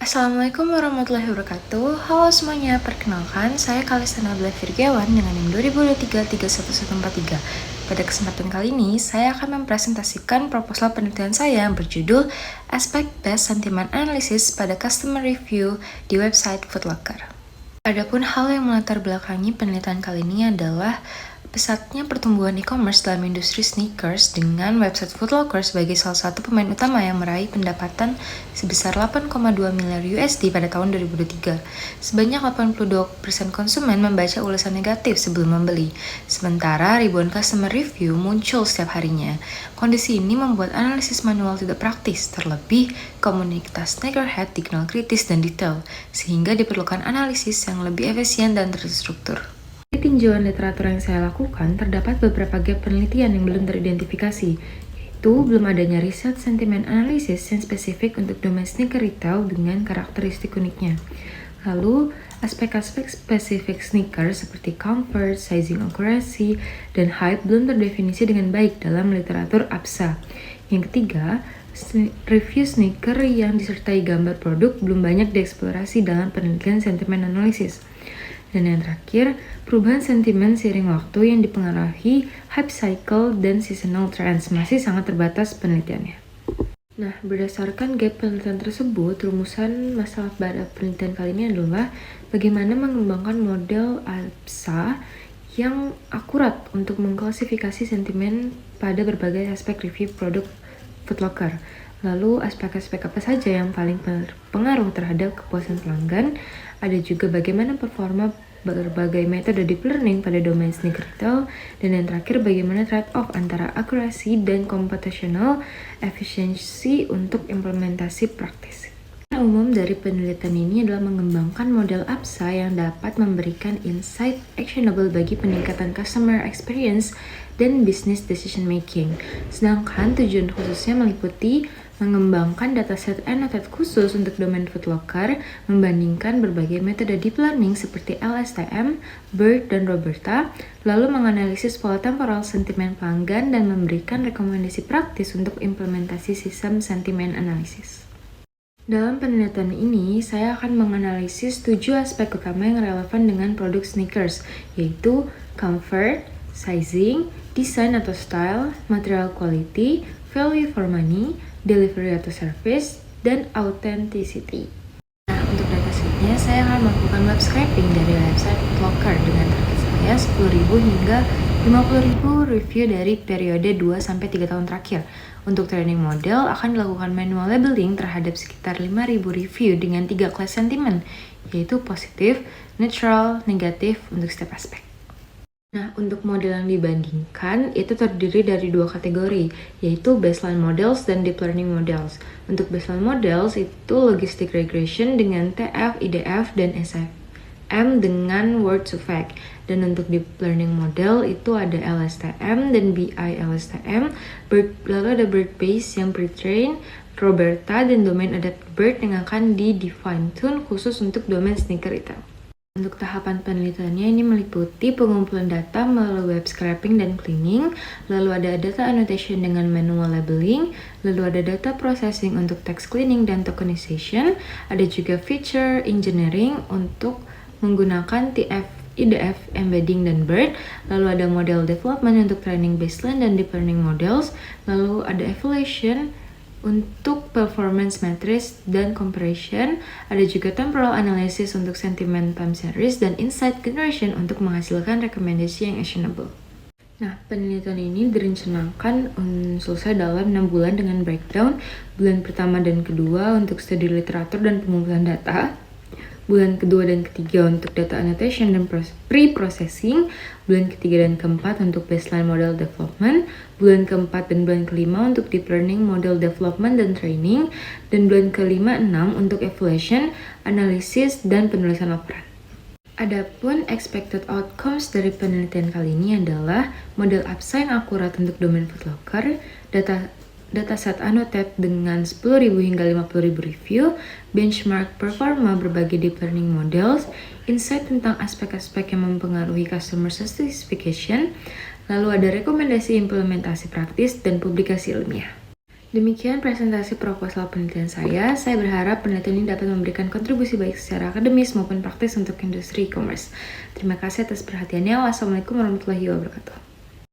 Assalamualaikum warahmatullahi wabarakatuh. Halo semuanya, perkenalkan saya Kalista Nabila Virgiawan dengan NIM 2023-31143. Pada kesempatan kali ini, saya akan mempresentasikan proposal penelitian saya yang berjudul Aspect-Based Sentiment Analysis pada Customer Review di website Foot Locker. Adapun hal yang melatar belakangi penelitian kali ini adalah pesatnya pertumbuhan e-commerce dalam industri sneakers dengan website Foot Locker sebagai salah satu pemain utama yang meraih pendapatan sebesar 8,2 miliar USD pada tahun 2023. Sebanyak 82% konsumen membaca ulasan negatif sebelum membeli, sementara ribuan customer review muncul setiap harinya. Kondisi ini membuat analisis manual tidak praktis, terlebih komunitas sneakerhead dikenal kritis dan detail, sehingga diperlukan analisis yang lebih efisien dan terstruktur. Di tinjauan literatur yang saya lakukan, terdapat beberapa gap penelitian yang belum teridentifikasi, yaitu belum adanya riset sentimen analisis yang spesifik untuk domain sneaker retail dengan karakteristik uniknya. Lalu, aspek-aspek spesifik sneaker seperti comfort, sizing accuracy, dan hype belum terdefinisi dengan baik dalam literatur APSA. Yang ketiga, review sneaker yang disertai gambar produk belum banyak dieksplorasi dalam penelitian sentimen analisis. Dan yang terakhir, perubahan sentimen seiring waktu yang dipengaruhi hype cycle dan seasonal trends masih sangat terbatas penelitiannya. Nah, berdasarkan gap penelitian tersebut, rumusan masalah pada penelitian kali ini adalah bagaimana mengembangkan model APSA yang akurat untuk mengklasifikasi sentimen pada berbagai aspek review produk Foot Locker. Lalu aspek-aspek apa saja yang paling berpengaruh terhadap kepuasan pelanggan? Ada juga bagaimana performa berbagai metode deep learning pada domain sneaker retail, dan yang terakhir bagaimana trade-off antara accuracy dan computational efficiency untuk implementasi praktis. Umum dari penelitian ini adalah mengembangkan model APSA yang dapat memberikan insight actionable bagi peningkatan customer experience dan business decision making. Sedangkan tujuan khususnya meliputi mengembangkan dataset annotate khusus untuk domain Foot Locker, membandingkan berbagai metode deep learning seperti LSTM, BERT, dan Roberta, lalu menganalisis pola temporal sentimen pelanggan dan memberikan rekomendasi praktis untuk implementasi sistem sentimen analisis. Dalam penelitian ini, saya akan menganalisis 7 aspek utama yang relevan dengan produk sneakers, yaitu comfort, sizing, design atau style, material quality, value for money, delivery atau service, dan authenticity. Nah, untuk datasetnya, saya akan melakukan web scraping dari website Foot Locker dengan target saya 10.000 hingga 50.000 review dari periode 2-3 tahun terakhir. Untuk training model, akan dilakukan manual labeling terhadap sekitar 5.000 review dengan 3 kelas sentimen, yaitu positif, neutral, negatif untuk setiap aspek. Nah, untuk model yang dibandingkan, itu terdiri dari 2 kategori, yaitu baseline models dan deep learning models. Untuk baseline models, itu logistic regression dengan TF, IDF, dan SFM dengan word to fact. Dan untuk deep learning model, itu ada LSTM dan BI-LSTM, lalu ada BERT base yang pre-train, Roberta, dan domain adapted BERT yang akan di-define tune khusus untuk domain sneaker retail. Untuk tahapan penelitiannya ini meliputi pengumpulan data melalui web scraping dan cleaning, lalu ada data annotation dengan manual labeling, lalu ada data processing untuk text cleaning dan tokenization, ada juga feature engineering untuk menggunakan TF, IDF, embedding, dan BERT, lalu ada model development untuk training baseline dan deep learning models, lalu ada evaluation untuk performance matrix dan comparison, ada juga temporal analysis untuk sentiment time series, dan insight generation untuk menghasilkan rekomendasi yang actionable. Nah, penelitian ini direncanakan selesai dalam 6 bulan dengan breakdown bulan pertama dan kedua untuk studi literatur dan pengumpulan data, bulan kedua dan ketiga untuk data annotation dan pre-processing, bulan ketiga dan keempat untuk baseline model development, bulan keempat dan bulan kelima untuk deep learning model development dan training, dan bulan kelima 6 untuk evaluation, analisis, dan penulisan laporan. Adapun expected outcomes dari penelitian kali ini adalah model APSA yang akurat untuk domain Foot Locker, dataset annotate dengan 10.000 hingga 50.000 review, benchmark performa berbagai deep learning models, insight tentang aspek-aspek yang mempengaruhi customer satisfaction, lalu ada rekomendasi implementasi praktis dan publikasi ilmiah. Demikian presentasi proposal penelitian saya. Saya berharap penelitian ini dapat memberikan kontribusi baik secara akademis maupun praktis untuk industri e-commerce. Terima kasih atas perhatiannya. Wassalamualaikum warahmatullahi wabarakatuh.